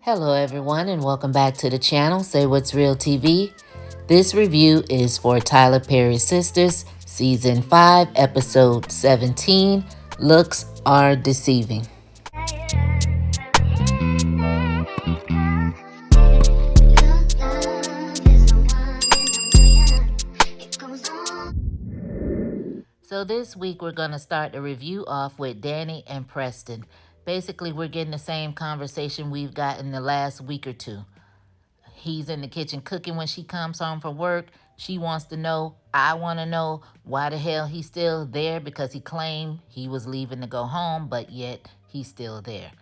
Hello, everyone, and welcome back to the channel, Say What's Real TV. This review is for Tyler Perry's Sistas, Season 5, Episode 17, Looks Are Deceiving. So this week we're going to start the review off with Danny and Preston. Basically, we're getting the same conversation we've got in the last week or two. He's in the kitchen cooking when she comes home from work. She wants to know, I want to know why the hell he's still there, because he claimed he was leaving to go home, but yet he's still there.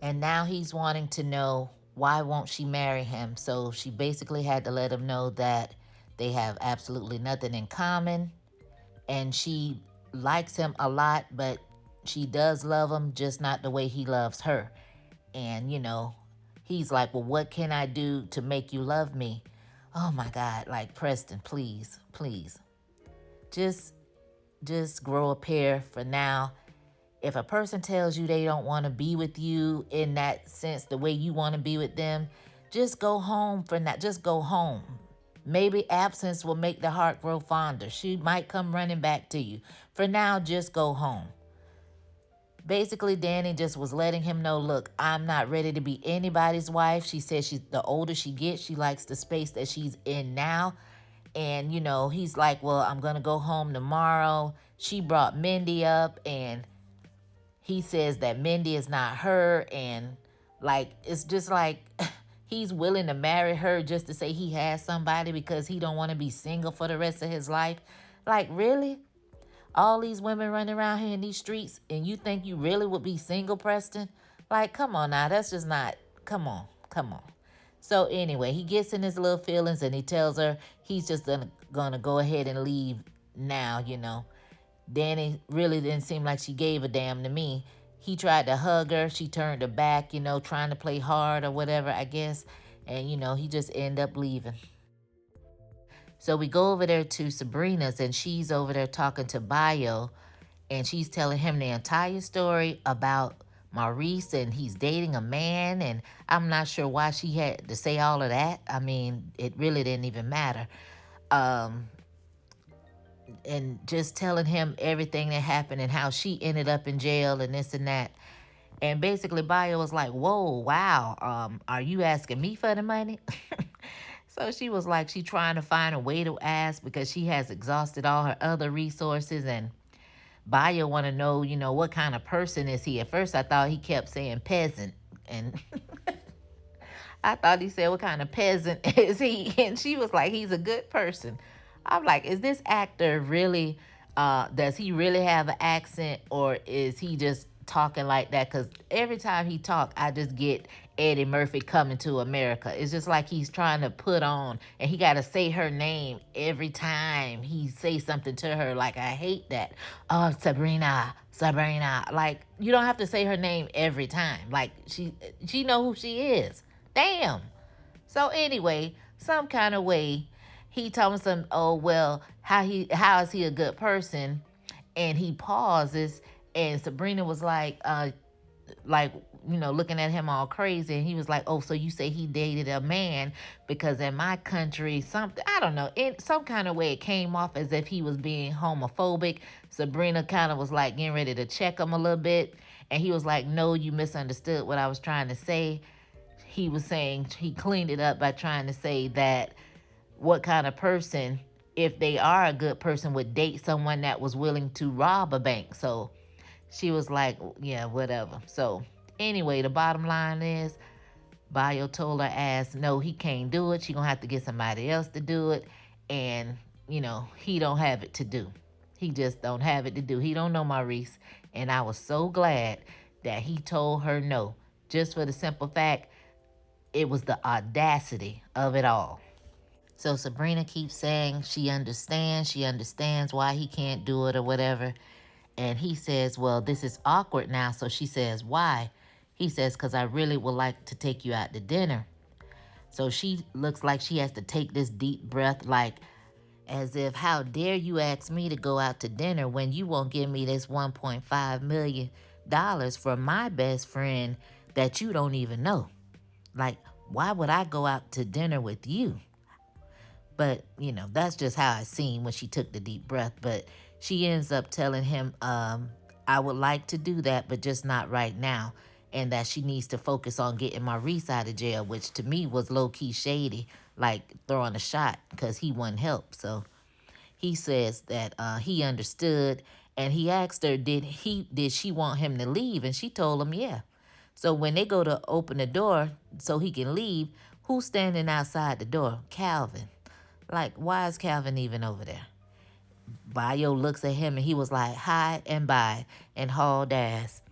And now he's wanting to know, why won't she marry him? So she basically had to let him know that they have absolutely nothing in common. And she likes him a lot, but she does love him, just not the way he loves her. And, he's like, well, what can I do to make you love me? Oh my God, like, Preston, please, please. Just grow a pair for now. If a person tells you they don't want to be with you in that sense, the way you want to be with them, just go home for now. Just go home. Maybe absence will make the heart grow fonder. She might come running back to you. For now, just go home. Basically, Danny just was letting him know, look, I'm not ready to be anybody's wife. She says the older she gets, she likes the space that she's in now. And, he's like, well, I'm going to go home tomorrow. She brought Mindy up, and he says that Mindy is not her. And, like, it's just like he's willing to marry her just to say he has somebody because he don't want to be single for the rest of his life. Like, really? All these women running around here in these streets, and you think you really would be single, Preston? Like, come on now. That's just not, come on. So anyway, he gets in his little feelings, and he tells her he's just gonna go ahead and leave now. Danny really didn't seem like she gave a damn to me. He tried to hug her. She turned her back, trying to play hard or whatever, I guess. And, he just ended up leaving. So we go over there to Sabrina's, and she's over there talking to Bayo, and she's telling him the entire story about Maurice, and he's dating a man, and I'm not sure why she had to say all of that. I mean, it really didn't even matter. And just telling him everything that happened and how she ended up in jail and this and that. And basically, Bayo was like, whoa, wow, are you asking me for the money? So she was like, she trying to find a way to ask because she has exhausted all her other resources. And Bayo want to know, what kind of person is he? At first, I thought he kept saying peasant. And I thought he said, what kind of peasant is he? And she was like, he's a good person. I'm like, is this actor really, does he really have an accent, or is he just talking like that? Because every time he talk, I just get Eddie Murphy Coming to America. It's just like he's trying to put on, and he got to say her name every time he say something to her. Like, I hate that. Oh, Sabrina. Like, you don't have to say her name every time. Like, she know who she is. Damn. So anyway, some kind of way, he told me some, oh well, how is he a good person? And he pauses, and Sabrina was like, looking at him all crazy, and he was like, oh, so you say he dated a man? Because in my country, something, I don't know, in some kind of way it came off as if he was being homophobic. Sabrina kind of was like getting ready to check him a little bit, and he was like, no, you misunderstood what I was trying to say. He was saying, he cleaned it up by trying to say that what kind of person, if they are a good person, would date someone that was willing to rob a bank. So she was like, yeah, whatever. So anyway, the bottom line is, Bayo told her ass, no, he can't do it. She gonna have to get somebody else to do it. And, he don't have it to do. He just don't have it to do. He don't know Maurice. And I was so glad that he told her no. Just for the simple fact, it was the audacity of it all. So Sabrina keeps saying she understands why he can't do it or whatever. And he says, well, this is awkward now. So she says, why? He says, because I really would like to take you out to dinner. So she looks like she has to take this deep breath, like as if, how dare you ask me to go out to dinner when you won't give me this $1.5 million from my best friend that you don't even know. Like, why would I go out to dinner with you? But, that's just how I seen when she took the deep breath. But she ends up telling him, I would like to do that, but just not right now. And that she needs to focus on getting Maurice out of jail, which to me was low key shady, like throwing a shot because he wouldn't help. So he says that he understood, and he asked her, did she want him to leave? And she told him, yeah. So when they go to open the door so he can leave, who's standing outside the door? Calvin. Like, why is Calvin even over there? Bayo looks at him and he was like, hi and bye, and hauled ass.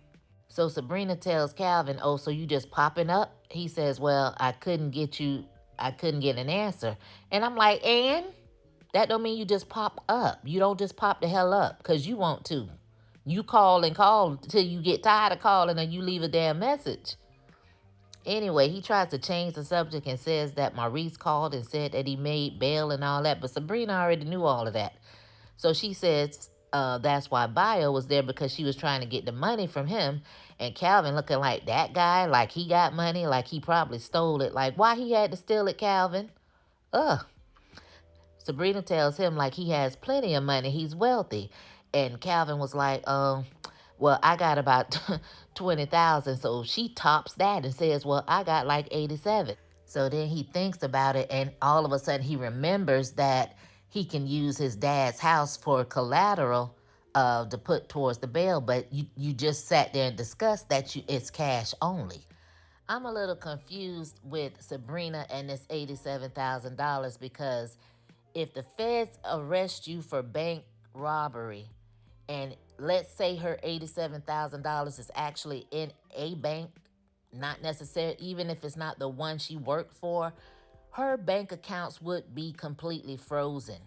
So Sabrina tells Calvin, oh, so you just popping up? He says, well, I couldn't get an answer. And I'm like, and? That don't mean you just pop up. You don't just pop the hell up because you want to. You call and call till you get tired of calling and you leave a damn message. Anyway, he tries to change the subject and says that Maurice called and said that he made bail and all that, but Sabrina already knew all of that. So she says that's why Bio was there, because she was trying to get the money from him. And Calvin looking like that guy, like he got money, like he probably stole it. Like, why he had to steal it, Calvin? Ugh. Sabrina tells him like he has plenty of money, he's wealthy. And Calvin was like, well, I got about 20,000. So she tops that and says, well, I got like 87. So then he thinks about it, and all of a sudden he remembers that he can use his dad's house for collateral to put towards the bail. But you just sat there and discussed that it's cash only. I'm a little confused with Sabrina and this $87,000, because if the feds arrest you for bank robbery, and let's say her $87,000 is actually in a bank, not necessarily, even if it's not the one she worked for, her bank accounts would be completely frozen.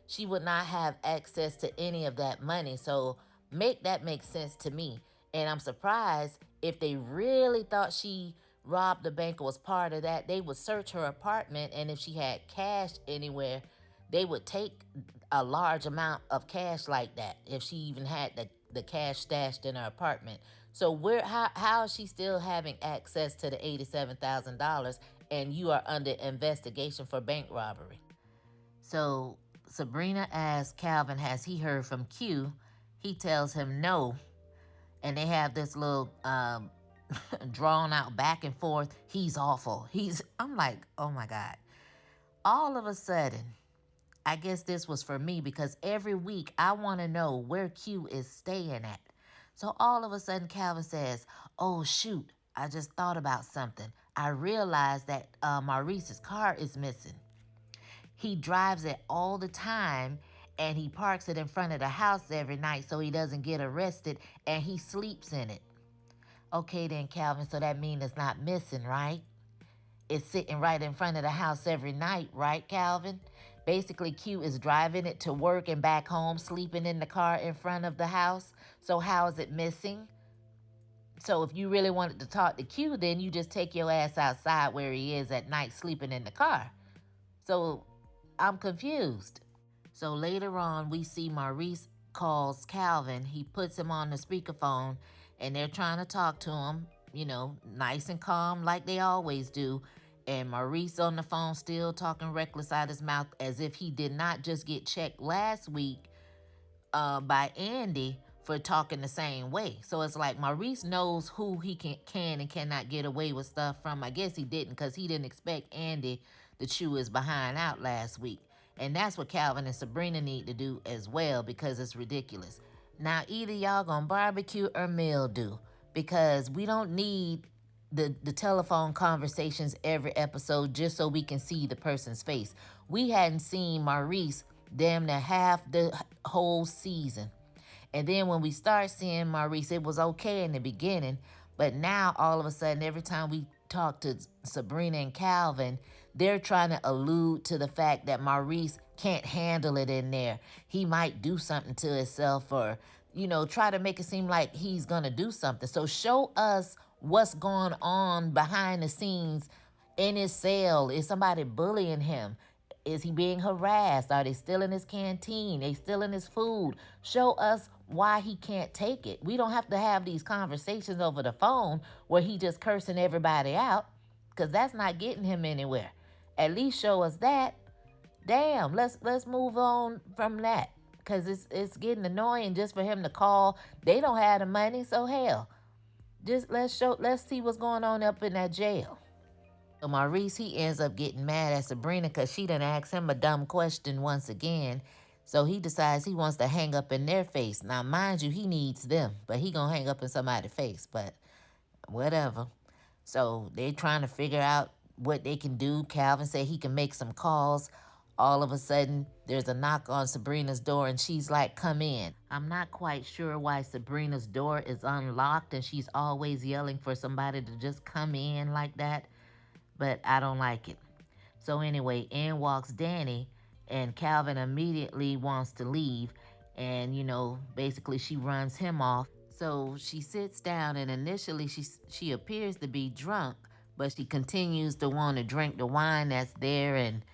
She would not have access to any of that money. So make that make sense to me. And I'm surprised, if they really thought she robbed the bank or was part of that, they would search her apartment, and if she had cash anywhere, they would take a large amount of cash like that, if she even had the cash stashed in her apartment. So how is she still having access to the $87,000, and you are under investigation for bank robbery? So Sabrina asks Calvin, has he heard from Q? He tells him no. And they have this little drawn out back and forth. He's awful. I'm like, oh my God. All of a sudden, I guess this was for me, because every week I want to know where Q is staying at. So all of a sudden Calvin says, oh shoot, I just thought about something. I realized that Maurice's car is missing. He drives it all the time, and he parks it in front of the house every night so he doesn't get arrested, and he sleeps in it. Okay then, Calvin, so that means it's not missing, right? It's sitting right in front of the house every night, right, Calvin? Basically, Q is driving it to work and back home, sleeping in the car in front of the house. So how is it missing? So if you really wanted to talk to Q, then you just take your ass outside where he is at night, sleeping in the car. So I'm confused. So later on, we see Maurice calls Calvin. He puts him on the speakerphone, and they're trying to talk to him, nice and calm like they always do. And Maurice on the phone still talking reckless out his mouth, as if he did not just get checked last week by Andy for talking the same way. So it's like Maurice knows who he can and cannot get away with stuff from. I guess he didn't, because he didn't expect Andy to chew his behind out last week. And that's what Calvin and Sabrina need to do as well, because it's ridiculous. Now, either y'all gonna barbecue or mildew, because we don't need the telephone conversations every episode just so we can see the person's face. We hadn't seen Maurice damn near half the whole season. And then when we start seeing Maurice, it was okay in the beginning, but now all of a sudden, every time we talk to Sabrina and Calvin, they're trying to allude to the fact that Maurice can't handle it in there. He might do something to himself, or, try to make it seem like he's gonna do something. So show us what's going on behind the scenes in his cell. Is somebody bullying him? Is he being harassed? Are they stealing his canteen? They stealing his food? Show us why he can't take it. We don't have to have these conversations over the phone where he just cursing everybody out. because that's not getting him anywhere. At least show us that. Damn, let's move on from that, because it's getting annoying just for him to call. They don't have the money, so hell, just let's see what's going on up in that jail. So Maurice, he ends up getting mad at Sabrina because she done asked him a dumb question once again. So he decides he wants to hang up in their face. Now, mind you, he needs them, but he gonna hang up in somebody's face. But whatever. So they're trying to figure out what they can do. Calvin said he can make some calls. All of a sudden, there's a knock on Sabrina's door, and she's like, come in. I'm not quite sure why Sabrina's door is unlocked, and she's always yelling for somebody to just come in like that, but I don't like it. So anyway, in walks Danny, and Calvin immediately wants to leave, and basically she runs him off. So she sits down, and initially she appears to be drunk, but she continues to want to drink the wine that's there and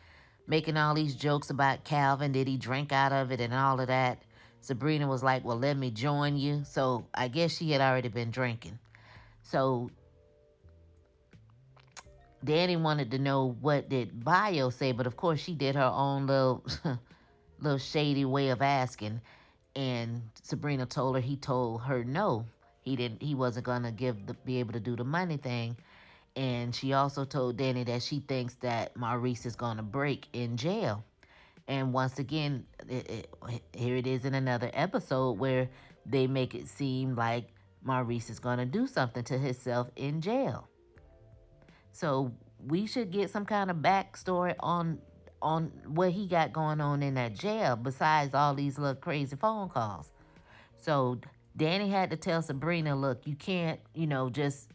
making all these jokes about Calvin. Did he drink out of it and all of that? Sabrina was like, well, let me join you. So I guess she had already been drinking. So Danny wanted to know what did Bio say, but of course she did her own little little shady way of asking. And Sabrina told her he told her no. He wasn't gonna be able to do the money thing. And she also told Danny that she thinks that Maurice is gonna break in jail. And once again, here it is in another episode where they make it seem like Maurice is gonna do something to himself in jail. So we should get some kind of backstory on what he got going on in that jail besides all these little crazy phone calls. So Danny had to tell Sabrina, look, you can't, just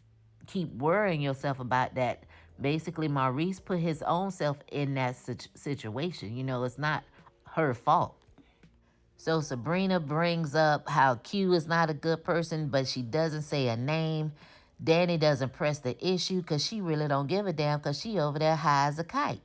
keep worrying yourself about that. Basically, Maurice put his own self in that situation. It's not her fault. So Sabrina brings up how Q is not a good person, but she doesn't say a name. Danny doesn't press the issue because she really don't give a damn because she over there high as a kite.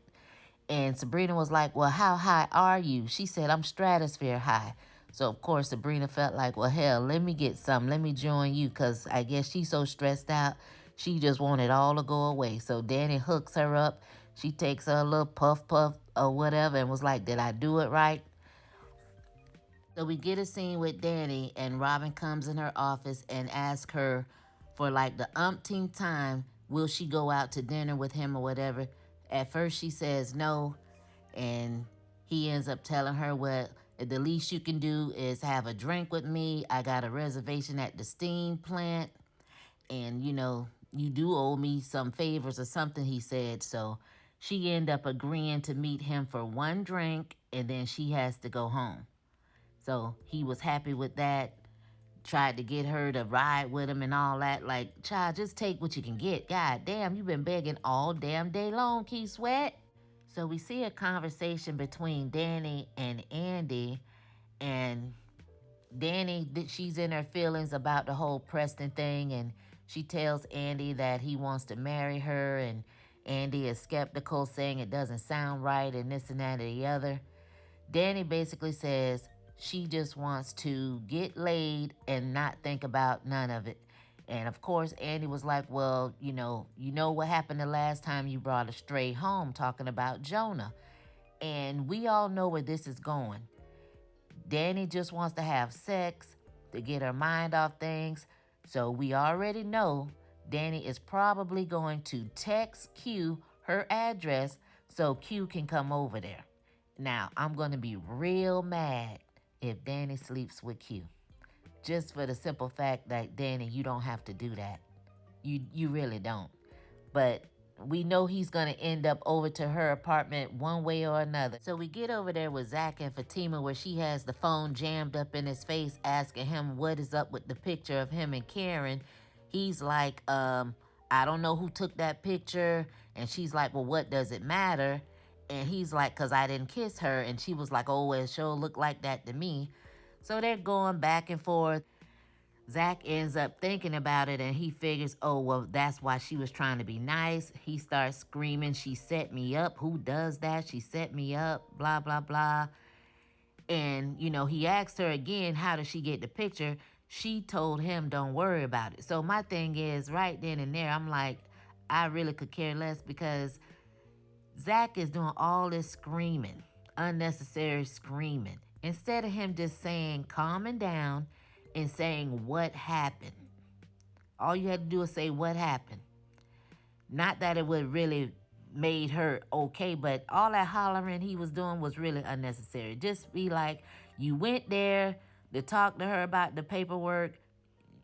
And Sabrina was like, well, how high are you? She said, I'm stratosphere high. So, of course, Sabrina felt like, well, hell, let me get some. Let me join you because I guess she's so stressed out. She just wanted all to go away. So Danny hooks her up. She takes her a little puff or whatever and was like, did I do it right? So we get a scene with Danny, and Robin comes in her office and asks her for like the umpteenth time, will she go out to dinner with him or whatever? At first she says no, and he ends up telling her, well, the least you can do is have a drink with me. I got a reservation at the steam plant, and you do owe me some favors or something, he said. So she ended up agreeing to meet him for one drink, and then she has to go home. So he was happy with that. Tried to get her to ride with him and all that. Like, child, just take what you can get. God damn, you've been begging all damn day long, Key Sweat. So we see a conversation between Danny and Andy. And Danny, she's in her feelings about the whole Preston thing. And she tells Andy that he wants to marry her. And Andy is skeptical, saying it doesn't sound right and this and that and the other. Danny basically says she just wants to get laid and not think about none of it. And of course, Andy was like, well, you know what happened the last time you brought a stray home, talking about Jonah. And we all know where this is going. Danny just wants to have sex to get her mind off things. So we already know Danny is probably going to text Q her address so Q can come over there. Now, I'm going to be real mad if Danny sleeps with Q. Just for the simple fact that, Danny, you don't have to do that. You really don't. But we know he's going to end up over to her apartment one way or another. So we get over there with Zach and Fatima, where she has the phone jammed up in his face asking him what is up with the picture of him and Karen. He's like, I don't know who took that picture. And she's like, well, what does it matter? And he's like, because I didn't kiss her. And she was like, oh, it sure looked like that to me. So they're going back and forth. Zach ends up thinking about it, and he figures, oh, well, that's why she was trying to be nice. He starts screaming, she set me up. Who does that? She set me up, blah, blah, blah. And, he asked her again, how did she get the picture? She told him, don't worry about it. So my thing is, right then and there, I'm like, I really could care less because Zach is doing all this screaming, unnecessary screaming, instead of him just saying, calming down and saying what happened. All you had to do is say what happened. Not that it would really made her okay, but all that hollering he was doing was really unnecessary. Just be like, you went there to talk to her about the paperwork.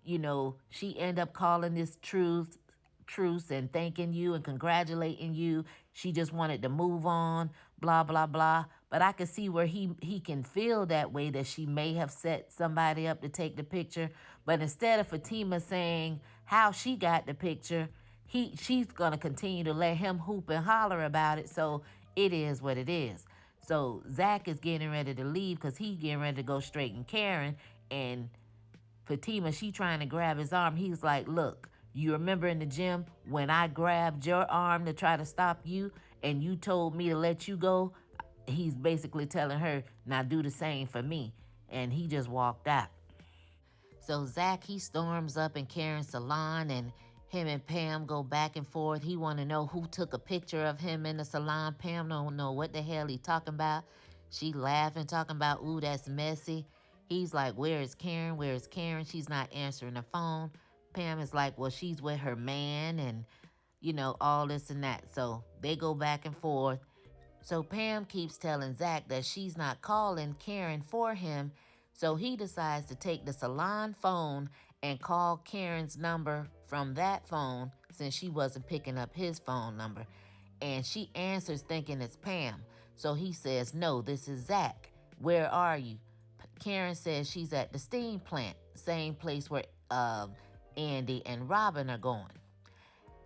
She end up calling this truce and thanking you and congratulating you. She just wanted to move on, blah blah blah. But I could see where he can feel that way, that she may have set somebody up to take the picture. But instead of Fatima saying how she got the picture, she's gonna continue to let him hoop and holler about it. So it is what it is. So Zach is getting ready to leave because he's getting ready to go straighten Karen, and Fatima, she trying to grab his arm. He's like, look, you remember in the gym when I grabbed your arm to try to stop you and you told me to let you go? He's basically telling her, now do the same for me. And he just walked out. So Zach, he storms up in Karen's salon, and him and Pam go back and forth. He want to know who took a picture of him in the salon. Pam don't know what the hell he talking about. She laughing, talking about, ooh, that's messy. He's like, where is Karen? Where is Karen? She's not answering the phone. Pam is like, well, she's with her man and, all this and that. So they go back and forth. So Pam keeps telling Zach that she's not calling Karen for him. So he decides to take the salon phone and call Karen's number from that phone, since she wasn't picking up his phone number. And she answers thinking it's Pam. So he says, no, this is Zach. Where are you? Karen says she's at the steam plant, same place where Andy and Robin are going.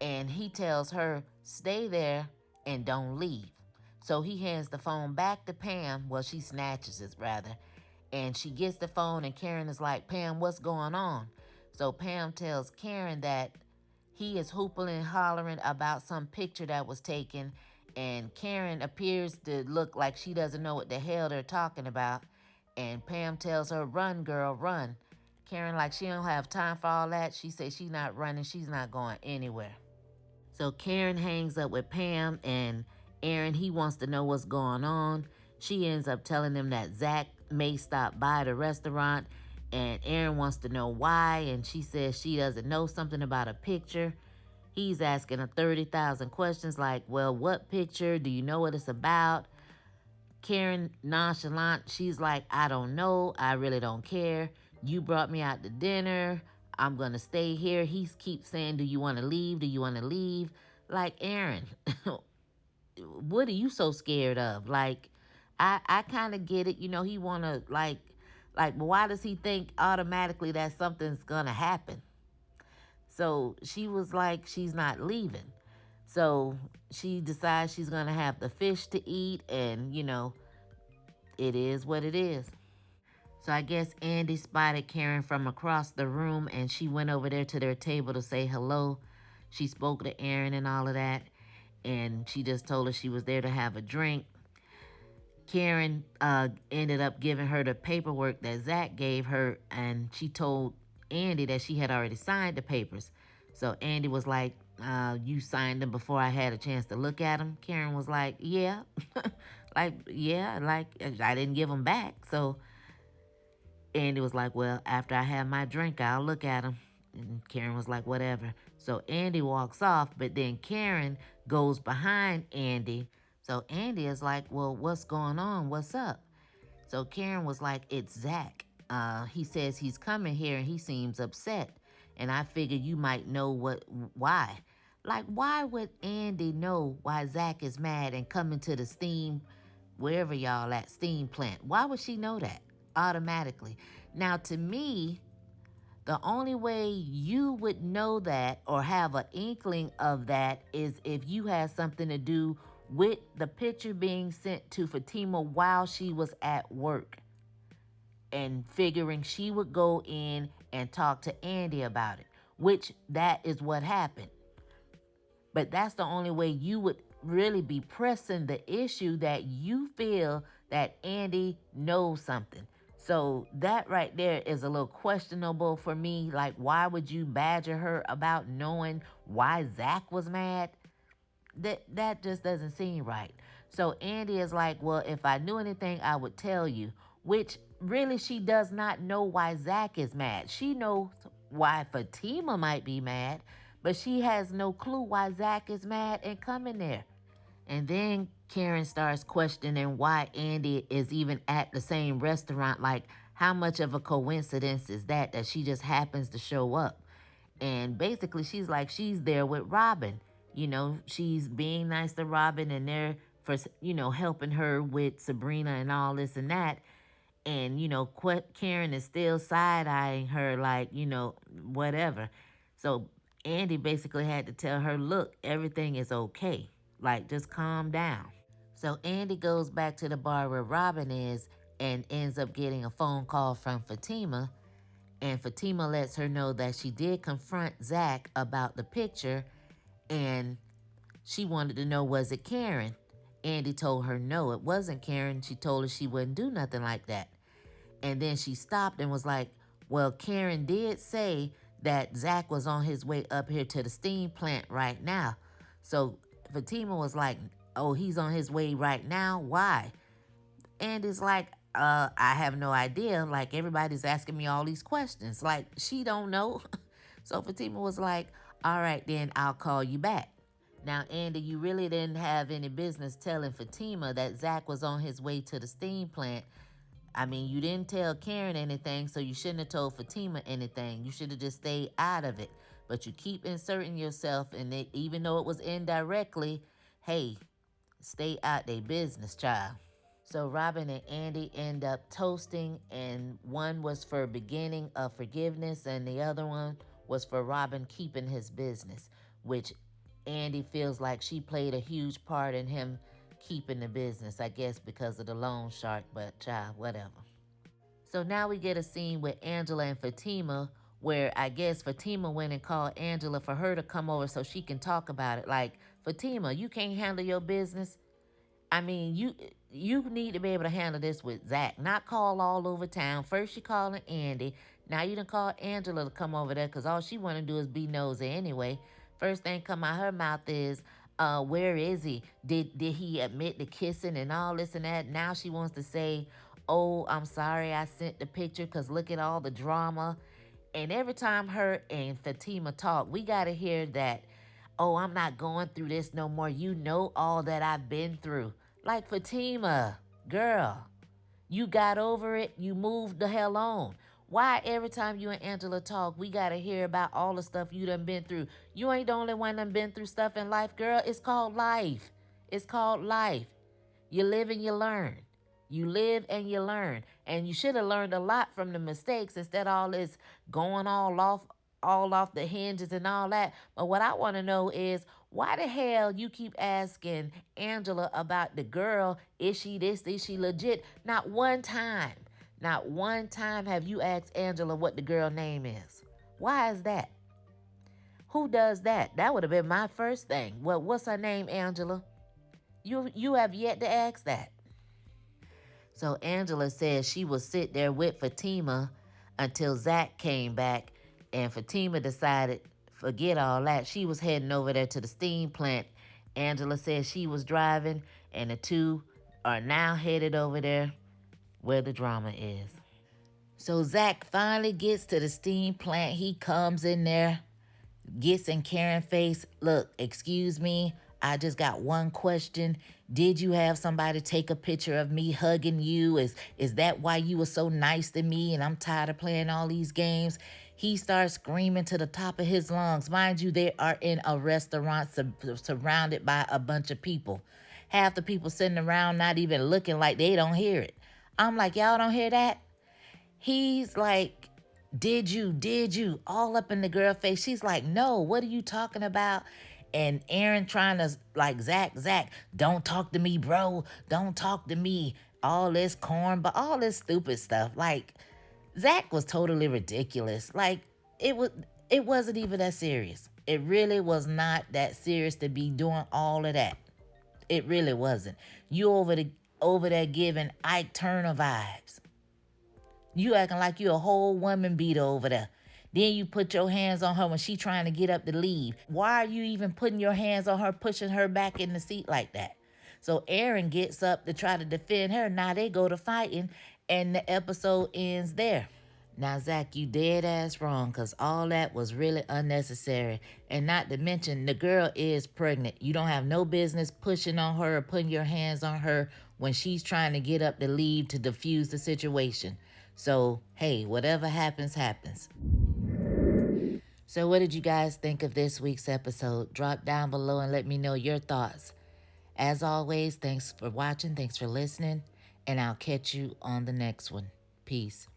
And he tells her, stay there and don't leave. So he hands the phone back to Pam. Well, she snatches it rather. And she gets the phone, and Karen is like, Pam, what's going on? So Pam tells Karen that he is hooping and hollering about some picture that was taken. And Karen appears to look like she doesn't know what the hell they're talking about. And Pam tells her, run, girl, run. Karen, like she don't have time for all that. She says she's not running. She's not going anywhere. So Karen hangs up with Pam, and Aaron, he wants to know what's going on. She ends up telling him that Zach may stop by the restaurant, and Aaron wants to know why, and she says she doesn't know something about a picture. He's asking her 30,000 questions like, well, what picture? Do you know what it's about? Karen, nonchalant, she's like, I don't know. I really don't care. You brought me out to dinner. I'm going to stay here. He keeps saying, do you want to leave? Do you want to leave? Like, Aaron, what are you so scared of? Like, I kind of get it. He want to, but why does he think automatically that something's going to happen? So she was like, she's not leaving. So she decides she's going to have the fish to eat, and, it is what it is. So I guess Andy spotted Karen from across the room, and she went over there to their table to say hello. She spoke to Aaron and all of that, and she just told her she was there to have a drink. Karen ended up giving her the paperwork that Zach gave her, and she told Andy that she had already signed the papers. So Andy was like, you signed them before I had a chance to look at them? Karen was like, yeah. I didn't give them back. So Andy was like, well, after I have my drink, I'll look at them. And Karen was like, whatever. So Andy walks off, but then Karen goes behind Andy. So Andy is like, well, what's going on? What's up? So Karen was like, it's Zach. He says he's coming here and he seems upset. And I figured you might know why. Like, why would Andy know why Zach is mad and coming to the steam, wherever y'all at, steam plant? Why would she know that automatically? Now, to me, the only way you would know that or have an inkling of that is if you had something to do with the picture being sent to Fatima while she was at work, and figuring she would go in and talk to Andy about it, which that is what happened. But that's the only way you would really be pressing the issue, that you feel that Andy knows something. So that right there is a little questionable for me. Like, why would you badger her about knowing why Zach was mad? That just doesn't seem right. So Andy is like, well, if I knew anything, I would tell you. Which really, she does not know why Zach is mad. She knows why Fatima might be mad, but she has no clue why Zach is mad and coming there. And then Karen starts questioning why Andy is even at the same restaurant. Like, how much of a coincidence is that she just happens to show up? And basically, she's like, she's there with Robin. She's being nice to Robin and they're for, helping her with Sabrina and all this and that. And, Karen is still side eyeing her, like, whatever. So Andy basically had to tell her, look, everything is okay. Like, just calm down. So Andy goes back to the bar where Robin is and ends up getting a phone call from Fatima. And Fatima lets her know that she did confront Zach about the picture and she wanted to know, was it Karen? Andy told her no, it wasn't Karen. She told her she wouldn't do nothing like that. And then she stopped and was like, well, Karen did say that Zach was on his way up here to the steam plant right now. So Fatima was like, oh, he's on his way right now? Why? And it's like, I have no idea. Like, everybody's asking me all these questions. Like, she don't know. So Fatima was like, all right, then I'll call you back. Now, Andy, you really didn't have any business telling Fatima that Zach was on his way to the steam plant. I mean, you didn't tell Karen anything, so you shouldn't have told Fatima anything. You should have just stayed out of it. But you keep inserting yourself, and even though it was indirectly, hey, stay out their business, child. So Robin and Andy end up toasting, and one was for beginning of forgiveness, and the other one was for Robin keeping his business, which Andy feels like she played a huge part in him keeping the business, I guess because of the loan shark, but child, whatever. So now we get a scene with Angela and Fatima where I guess Fatima went and called Angela for her to come over so she can talk about it. Like, Fatima, you can't handle your business. I mean, you need to be able to handle this with Zach, not call all over town. First you calling Andy, now you done call Angela to come over there because all she want to do is be nosy anyway. First thing come out her mouth is, where is he? Did he admit to kissing and all this and that? Now she wants to say, oh, I'm sorry I sent the picture because look at all the drama. And every time her and Fatima talk, we got to hear that, oh, I'm not going through this no more. You know all that I've been through. Like, Fatima, girl, you got over it. You moved the hell on. Why every time you and Angela talk, we got to hear about all the stuff you done been through? You ain't the only one done been through stuff in life, girl. It's called life. It's called life. You live and you learn. You live and you learn. And you should have learned a lot from the mistakes instead of all this going all off the hinges and all that. But what I want to know is why the hell you keep asking Angela about the girl? Is she this? Is she legit? Not one time have you asked Angela what the girl name is. Why is that? Who does that? That would have been my first thing. Well, what's her name, Angela? You have yet to ask that. So Angela says she will sit there with Fatima until Zach came back, and Fatima decided, forget all that. She was heading over there to the steam plant. Angela said she was driving, and the two are now headed over there where the drama is. So Zach finally gets to the steam plant. He comes in there, gets in Karen's face. Look, excuse me, I just got one question. Did you have somebody take a picture of me hugging you? Is that why you were so nice to me and I'm tired of playing all these games? He starts screaming to the top of his lungs. Mind you, they are in a restaurant surrounded by a bunch of people. Half the people sitting around not even looking, like they don't hear it. I'm like, y'all don't hear that? He's like, did you, all up in the girl face. She's like, no, what are you talking about? And Aaron trying to, like, Zach, don't talk to me, bro. Don't talk to me. All this corn, but all this stupid stuff. Like, Zach was totally ridiculous. Like, it wasn't even that serious. It really was not that serious to be doing all of that. It really wasn't. You over there giving Ike Turner vibes. You acting like you a whole woman beater over there. Then you put your hands on her when she trying to get up to leave. Why are you even putting your hands on her, pushing her back in the seat like that? So Aaron gets up to try to defend her. Now they go to fighting, and the episode ends there. Now, Zach, you dead ass wrong, because all that was really unnecessary. And not to mention, the girl is pregnant. You don't have no business pushing on her or putting your hands on her when she's trying to get up to leave to diffuse the situation. So, hey, whatever happens, happens. So, what did you guys think of this week's episode? Drop down below and let me know your thoughts. As always, thanks for watching, thanks for listening, and I'll catch you on the next one. Peace.